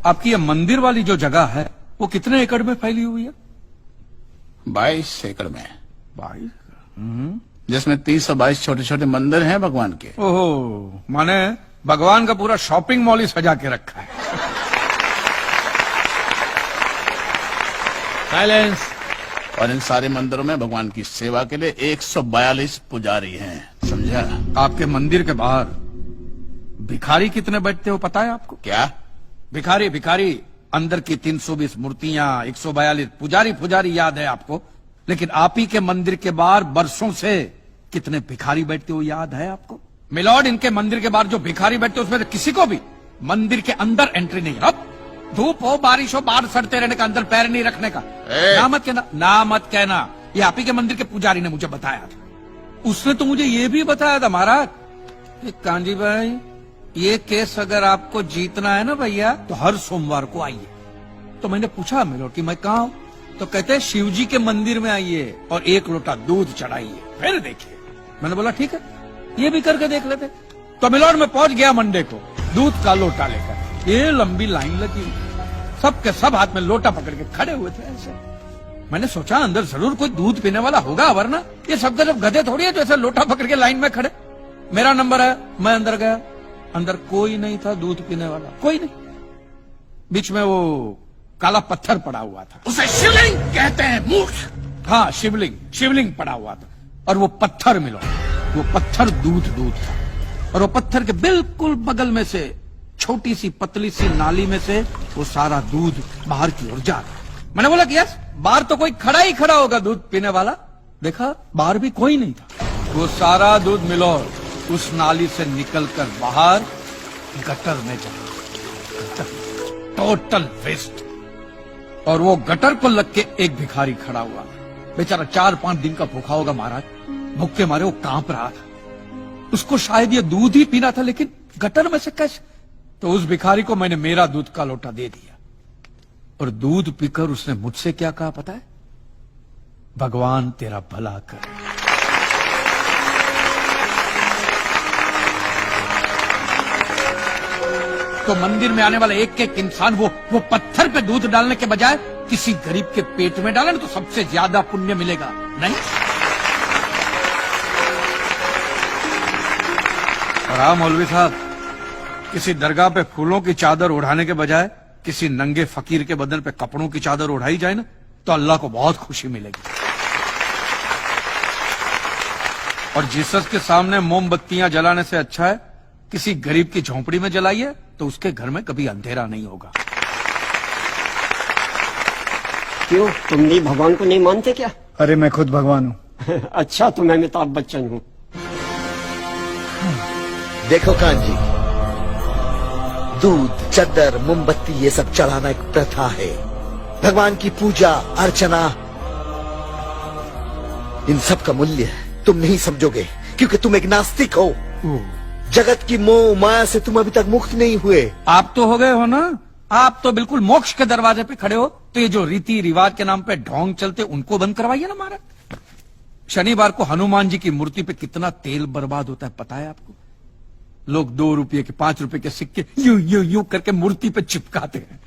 आपकी ये मंदिर वाली जो जगह है वो कितने एकड़ में फैली हुई है? 22 एकड़ में, 22। जिसमें 322 छोटे छोटे मंदिर हैं भगवान के। ओहो, माने भगवान का पूरा शॉपिंग मॉल ही सजा के रखा है। साइलेंस। और इन सारे मंदिरों में भगवान की सेवा के लिए 142 पुजारी हैं, समझा? आपके मंदिर के बाहर भिखारी कितने बैठते हो पता है आपको? क्या? भिखारी भिखारी अंदर की 320 मूर्तियां, 142 पुजारी याद है आपको, लेकिन आप ही के मंदिर के बाहर बरसों से कितने भिखारी बैठते हो याद है आपको? मिलॉर्ड, इनके मंदिर के बाहर जो भिखारी बैठते उसमें किसी को भी मंदिर के अंदर एंट्री नहीं। अब धूप हो बारिश हो बाहर सड़ते रहने का, अंदर पैर नहीं रखने का। ना मत कहना, ये आप ही के मंदिर के पुजारी ने मुझे बताया था। उसने तो मुझे ये भी बताया था महाराज, कांजी भाई ये केस अगर आपको जीतना है ना भैया तो हर सोमवार को आइए। तो मैंने पूछा मिलॉर्ड कि मैं कहाँ हूँ? तो कहते हैं शिव जी के मंदिर में आइए और 1 लोटा दूध चढ़ाइए, फिर देखिए। मैंने बोला ठीक है, ये भी करके देख लेते। तो मिलॉर्ड में पहुंच गया मंडे को दूध का लोटा लेकर। ये लंबी लाइन लगी, सबके सब हाथ में लोटा पकड़ के खड़े हुए थे ऐसे। मैंने सोचा अंदर जरूर कोई दूध पीने वाला होगा, वरना ये सब तरफ गधे थोड़ी है जो ऐसे लोटा पकड़ के लाइन में खड़े। मेरा नंबर है, मैं अंदर गया, अंदर कोई नहीं था दूध पीने वाला, कोई नहीं। बीच में वो काला पत्थर पड़ा हुआ था, उसे शिवलिंग कहते हैं मूर्ख। हाँ शिवलिंग पड़ा हुआ था। और वो पत्थर मिलो, वो पत्थर दूध था। और वो पत्थर के बिल्कुल बगल में से छोटी सी पतली सी नाली में से वो सारा दूध बाहर की ओर जा रहा। मैंने बोला कि यस, बाहर तो कोई खड़ा ही खड़ा होगा दूध पीने वाला। देखा बाहर भी कोई नहीं था। वो सारा दूध मिलो उस नाली से निकलकर बाहर गटर में जा, टोटल वेस्ट। और वो गटर को लग के एक भिखारी खड़ा हुआ, बेचारा 4-5 दिन का भूखा होगा महाराज, भूख के मारे वो कांप रहा था। उसको शायद ये दूध ही पीना था, लेकिन गटर में से कैसे? तो उस भिखारी को मैंने मेरा दूध का लोटा दे दिया और दूध पीकर उसने मुझसे क्या कहा पता है? भगवान तेरा भला करे। तो मंदिर में आने वाला एक एक इंसान वो पत्थर पे दूध डालने के बजाय किसी गरीब के पेट में डाले ना तो सबसे ज्यादा पुण्य मिलेगा, नहीं? और हाँ मौलवी साहब, किसी दरगाह पे फूलों की चादर ओढ़ाने के बजाय किसी नंगे फकीर के बदन पे कपड़ों की चादर ओढ़ाई जाए ना तो अल्लाह को बहुत खुशी मिलेगी। और जीसस के सामने मोमबत्तियां जलाने से अच्छा है किसी गरीब की झोंपड़ी में जलाइए, तो उसके घर में कभी अंधेरा नहीं होगा। क्यों, तुम भी भगवान को नहीं मानते क्या? अरे मैं खुद भगवान हूँ। अच्छा, तो मैं अमिताभ बच्चन हूँ। देखो कांजी, दूध, चद्दर, मोमबत्ती ये सब चढ़ाना एक प्रथा है। भगवान की पूजा अर्चना, इन सब का मूल्य तुम नहीं समझोगे क्योंकि तुम एक नास्तिक हो। जगत की मोह माया से तुम अभी तक मुक्त नहीं हुए। आप तो हो गए हो ना, आप तो बिल्कुल मोक्ष के दरवाजे पे खड़े हो। तो ये जो रीति रिवाज के नाम पे ढोंग चलते उनको बंद करवाइए ना महाराज। शनिवार को हनुमान जी की मूर्ति पे कितना तेल बर्बाद होता है पता है आपको? लोग 2 रुपये के 5 रुपए के सिक्के यूं करके मूर्ति पे चिपकाते हैं।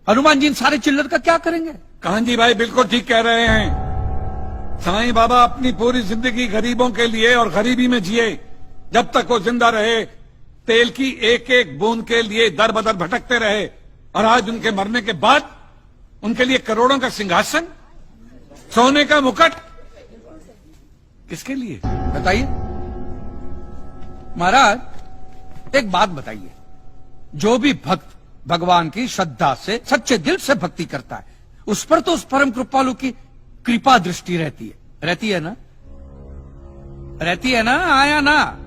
हनुमान जी इन सारे चिल्लर का क्या करेंगे? कांजी भाई बिल्कुल ठीक कह रहे हैं। साईं बाबा अपनी पूरी जिंदगी गरीबों के लिए और गरीबी में जिए। जब तक वो जिंदा रहे तेल की एक एक बूंद के लिए दर बदर भटकते रहे, और आज उनके मरने के बाद उनके लिए करोड़ों का सिंहासन, सोने का मुकुट, किसके लिए बताइए महाराज। एक बात बताइए, जो भी भक्त भगवान की श्रद्धा से सच्चे दिल से भक्ति करता है उस पर तो उस परम कृपालु की कृपा दृष्टि रहती है ना? रहती है ना? आया ना?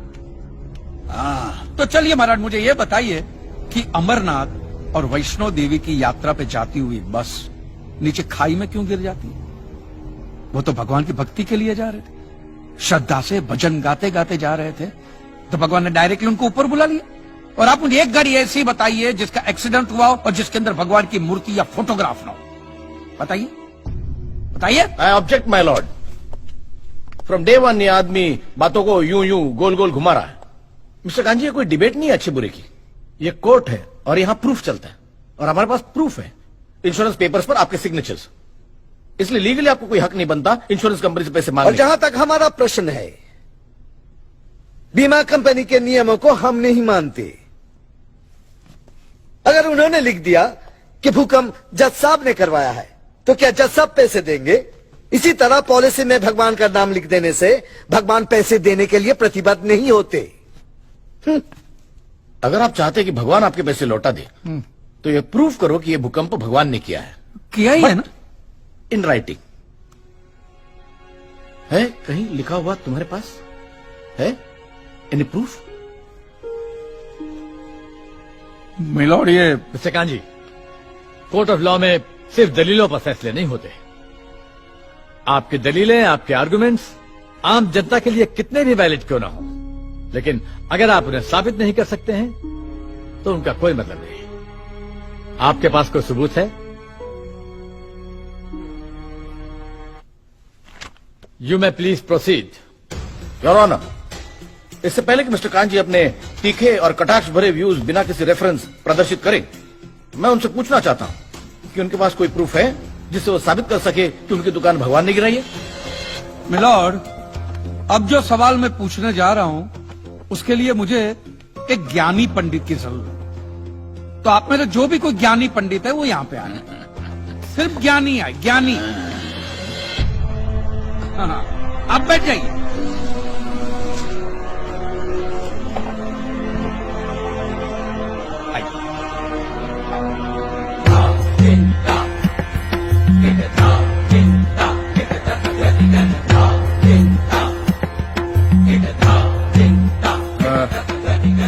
तो चलिए महाराज मुझे ये बताइए कि अमरनाथ और वैष्णो देवी की यात्रा पे जाती हुई बस नीचे खाई में क्यों गिर जाती है? वो तो भगवान की भक्ति के लिए जा रहे थे, श्रद्धा से भजन गाते गाते जा रहे थे, तो भगवान ने डायरेक्टली उनको ऊपर बुला लिया। और आप मुझे एक गाड़ी ऐसी बताइए जिसका एक्सीडेंट हुआ हो और जिसके अंदर भगवान की मूर्ति या फोटोग्राफ ना हो। बताइए। I object my Lord. From day 1 ये आदमी बातों को यूं गोल गोल घुमा रहा है। मिस्टर गांधी, ये कोई डिबेट नहीं है अच्छे बुरे की, ये कोर्ट है और यहां प्रूफ चलता है। और हमारे पास प्रूफ है, इंश्योरेंस पेपर्स पर आपके सिग्नेचर्स। इसलिए लीगली आपको कोई हक नहीं बनता इंश्योरेंस कंपनी से पैसे और मांगने। जहां तक हमारा प्रश्न है, बीमा कंपनी के नियमों को हम नहीं मानते। अगर उन्होंने लिख दिया कि भूकंप जज साहब ने करवाया है, तो क्या जज साहब पैसे देंगे? इसी तरह पॉलिसी में भगवान का नाम लिख देने से भगवान पैसे देने के लिए प्रतिबद्ध नहीं होते। अगर आप चाहते कि भगवान आपके पैसे लौटा दे, तो ये प्रूफ करो कि ये भूकंप भगवान ने किया है, किया ही है ना। इन राइटिंग है, कहीं लिखा हुआ तुम्हारे पास है? Any proof? मिलोड, ये mister kanji, court of law में सिर्फ दलीलों पर फैसले नहीं होते। आपकी दलीलें, आपके आर्गुमेंट्स आम जनता के लिए कितने भी वैलिड क्यों ना हो, लेकिन अगर आप उन्हें साबित नहीं कर सकते हैं तो उनका कोई मतलब नहीं। आपके पास कोई सबूत है? You may please proceed. Your honour, इससे पहले कि मिस्टर कांजी अपने तीखे और कटाक्ष भरे व्यूज बिना किसी रेफरेंस प्रदर्शित करें, मैं उनसे पूछना चाहता हूं कि उनके पास कोई प्रूफ है जिससे वो साबित कर सके कि उनकी दुकान भगवान ने गिराई है। मिलोड, अब जो सवाल मैं पूछने जा रहा हूं उसके लिए मुझे एक ज्ञानी पंडित की जरूरत है। तो आप में से जो भी कोई ज्ञानी पंडित है वो यहां पे आए। सिर्फ ज्ञानी है, ज्ञानी। हाँ, आप बैठ जाइए।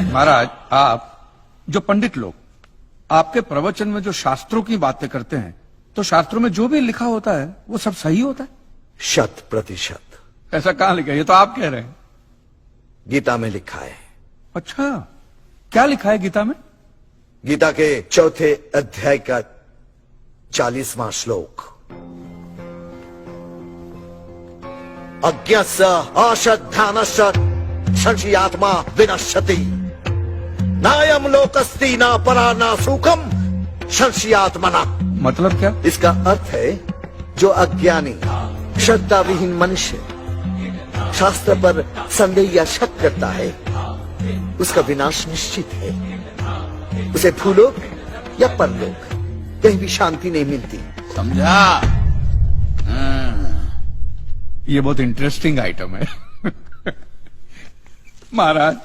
महाराज, आप जो पंडित लोग आपके प्रवचन में जो शास्त्रों की बातें करते हैं, तो शास्त्रों में जो भी लिखा होता है वो सब सही होता है? 100%। ऐसा कहां लिखा है? ये तो आप कह रहे हैं। गीता में लिखा है। अच्छा, क्या लिखा है गीता में? गीता के 4थे अध्याय का 40वां श्लोक, अज्ञस्य अश्रद्धानस्य संशयात्मा विनश्यति, नायम लोकस्ति ना परा ना सुखम संशयात्मना। मतलब क्या? इसका अर्थ है, जो अज्ञानी श्रद्धा विहीन मनुष्य शास्त्र पर संदेह या शक करता है, उसका विनाश निश्चित है। उसे भूलोक या परलोक कहीं भी शांति नहीं मिलती। समझा? ये बहुत इंटरेस्टिंग आइटम है। महाराज,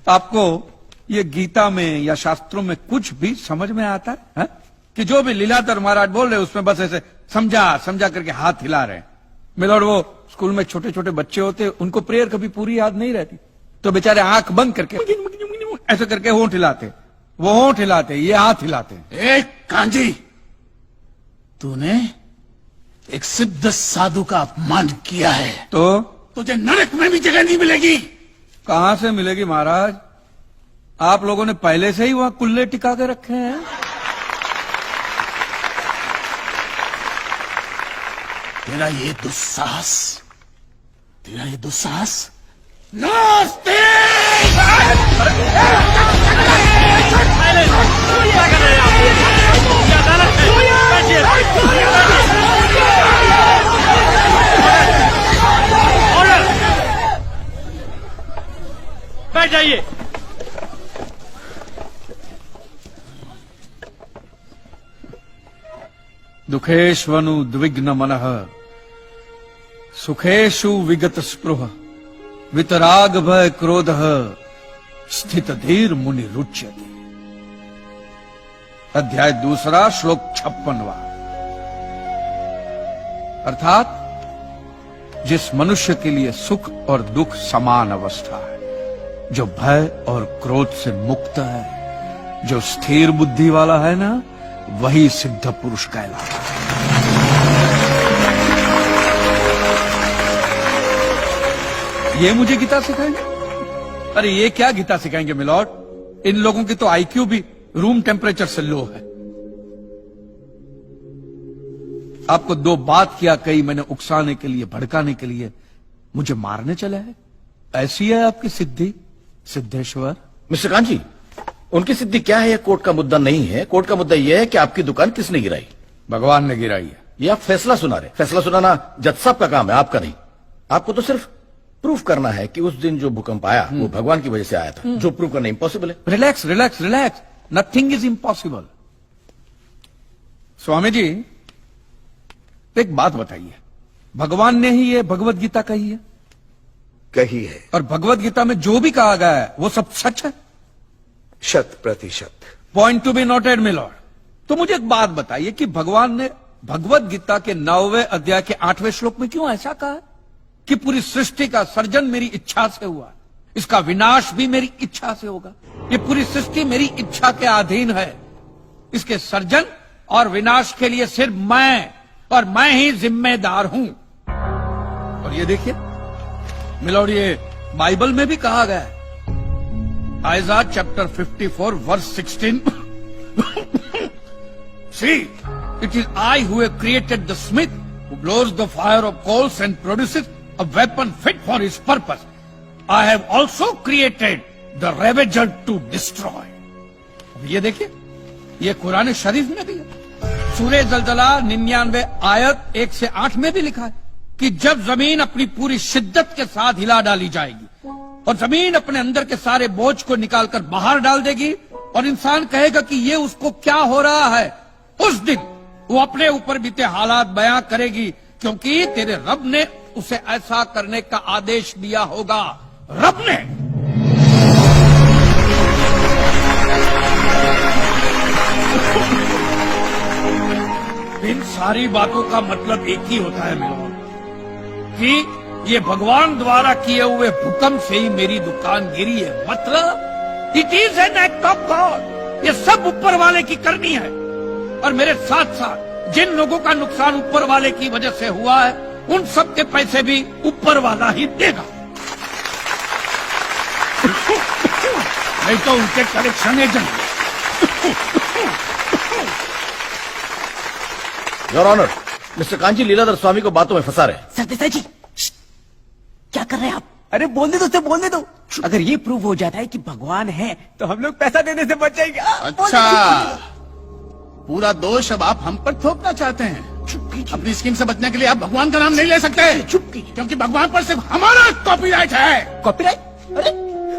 आपको ये गीता में या शास्त्रों में कुछ भी समझ में आता है? कि जो भी लीलाधर महाराज बोल रहे उसमें बस ऐसे समझा समझा करके हाथ हिला रहे हैं। मिलोड, वो स्कूल में छोटे छोटे बच्चे होते, उनको प्रेयर कभी पूरी याद नहीं रहती, तो बेचारे आंख बंद करके ऐसे करके होंठ हिलाते, वो होंठ हिलाते, ये हाथ हिलाते। ए कांजी, तूने एक सिद्ध साधु का अपमान किया है, तो तुझे नरक में भी जगह नहीं मिलेगी। कहां से मिलेगी महाराज? आप लोगों ने पहले से ही वहां कुल्ले टिका के रखे हैं। तेरा ये दुस्साहस नास्तिक! बैठ जाइए। दुखेष्वनु द्विग्न मनः सुखेषु विगत स्पृह वितराग भय क्रोध स्थित धीर मुनि रुच्यते। अध्याय 2 श्लोक 56वां। अर्थात जिस मनुष्य के लिए सुख और दुख समान अवस्था है, जो भय और क्रोध से मुक्त है, जो स्थिर बुद्धि वाला है ना, वही सिद्ध पुरुष कहलाता है। ये मुझे गीता सिखाएंगे? अरे ये क्या गीता सिखाएंगे मिलॉर्ड? इन लोगों की तो आईक्यू भी रूम टेम्परेचर से लो है। आपको 2 बात किया कही मैंने उकसाने के लिए, भड़काने के लिए, मुझे मारने चले हैं। ऐसी है आपकी सिद्धि सिद्धेश्वर? मिस्टर कांजी, उनकी सिद्धि क्या है यह कोर्ट का मुद्दा नहीं है। कोर्ट का मुद्दा यह है कि आपकी दुकान किसने गिराई। भगवान ने गिराई है। ये आप फैसला सुना रहे। फैसला सुनाना जज साहब का काम है, आपका नहीं। आपको तो सिर्फ प्रूफ करना है कि उस दिन जो भूकंप आया वो भगवान की वजह से आया था, जो प्रूफ करना इम्पॉसिबल है। Relax relax relax, nothing is impossible. Swami ji एक बात बताइए, भगवान ने ही ये भगवत गीता कही है? कही है, और भगवत गीता में जो भी कहा गया है वो सब सच है? 100%। Point to be noted my lord. तो मुझे एक बात बताइए कि भगवान ने भगवत गीता के 9वें अध्याय के 8वें श्लोक में क्यों ऐसा कहा है कि पूरी सृष्टि का सर्जन मेरी इच्छा से हुआ, इसका विनाश भी मेरी इच्छा से होगा, ये पूरी सृष्टि मेरी इच्छा के अधीन है, इसके सर्जन और विनाश के लिए सिर्फ मैं और मैं ही जिम्मेदार हूं। और ये देखिए मिलॉर्ड, ये बाइबल में भी कहा गया है, Aiza chapter 54 verse 16 See, it is I who have created the smith who blows the fire of coals and produces a weapon fit for his purpose. I have also created the ravager to destroy. ये देखिए, ये कुरान शरीफ में भी है। सूरह जलजला 99 आयत 1 से 8 में भी लिखा है कि जब जमीन अपनी पूरी शिद्दत के साथ हिला डाली जाएगी और जमीन अपने अंदर के सारे बोझ को निकालकर बाहर डाल देगी और इंसान कहेगा कि ये उसको क्या हो रहा है, उस दिन वो अपने ऊपर बीते हालात बयां करेगी, क्योंकि तेरे रब ने उसे ऐसा करने का आदेश दिया होगा। रब ने। इन सारी बातों का मतलब एक ही होता है मिलोन, कि ये भगवान द्वारा किए हुए भूकंप से ही मेरी दुकान गिरी है। मतलब it is an act of God. ये सब ऊपर वाले की करनी है और मेरे साथ साथ जिन लोगों का नुकसान ऊपर वाले की वजह से हुआ है उन सब के पैसे भी ऊपर वाला ही देगा। नहीं तो उनके collection agent. Your honour, mister Kanchi Leeladhar Swami को बातों में फंसा रहे। सरदेसाई जी, क्या कर रहे हैं आप? अरे बोलने दो, उसे बोलने दो। अगर ये प्रूव हो जाता है कि भगवान है तो हम लोग पैसा देने से बच जाएंगे। अच्छा, पूरा दोष अब आप हम पर थोपना चाहते हैं। अपनी स्कीम से बचने के लिए आप भगवान का नाम नहीं ले सकते, क्योंकि भगवान पर सिर्फ हमारा कॉपीराइट है। कॉपीराइट? अरे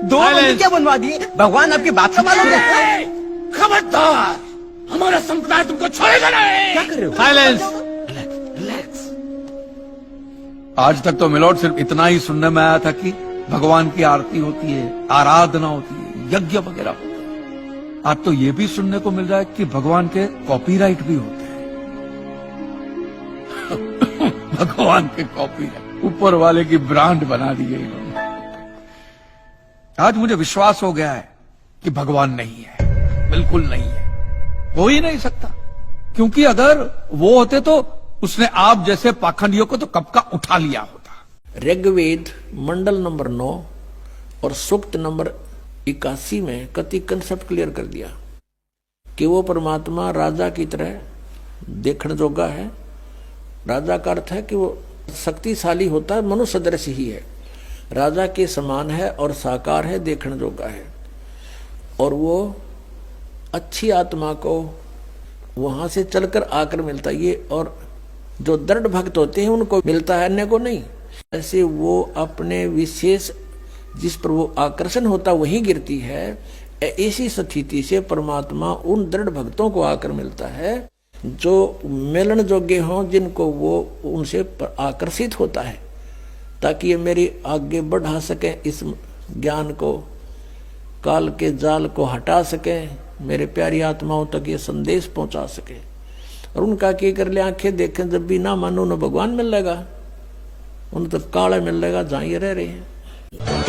2 मंदिर क्या बनवा दिए? भगवान आपकी बात का मालूम है? खबरदार, हमारा संप्रदाय तुमको छोड़ेगा नहीं। क्या कर रहे हो? साइलेंस। रिलैक्स। आज तक तो मिलॉर्ड सिर्फ इतना ही सुनने में आया था कि भगवान की आरती होती है, आराधना होती है, यज्ञ वगैरह होता है। आज तो ये भी सुनने को मिल रहा है कि भगवान के कॉपीराइट भी होते हैं। भगवान के कॉपीराइट ऊपर वाले की ब्रांड बना दी है इन्होंने। आज मुझे विश्वास हो गया है कि भगवान नहीं है, बिल्कुल नहीं है, हो ही नहीं सकता, क्योंकि अगर वो होते तो उसने आप जैसे पाखंडियों को तो कब का उठा लिया होता। ऋग्वेद मंडल नंबर 9 और सूक्त नंबर 81 में कति कंसेप्ट क्लियर कर दिया कि वो परमात्मा राजा की तरह देखने जोगा है। राजा का अर्थ है कि वो शक्तिशाली होता है, मनुष्य सदृश ही है, राजा के समान है और साकार है, देखने जोगा है। और वो अच्छी आत्मा को वहां से चलकर आकर मिलता है ये, और जो दृढ़ भक्त होते हैं उनको मिलता है, अन्य को नहीं। ऐसे वो अपने विशेष जिस पर वो आकर्षण होता वही गिरती है। ऐसी स्थिति से परमात्मा उन दृढ़ भक्तों को आकर मिलता है जो मिलन योग्य हों, जिनको वो उनसे आकर्षित होता है, ताकि ये मेरी आगे बढ़ा सकें, इस ज्ञान को, काल के जाल को हटा सकें, मेरे प्यारी आत्माओं तक ये संदेश पहुंचा सके। और उनका क्या कर ले, आंखें देखें, जब भी ना मानो न भगवान मिलेगा, उन तो काला मिलेगा जहां ये रह रहे हैं।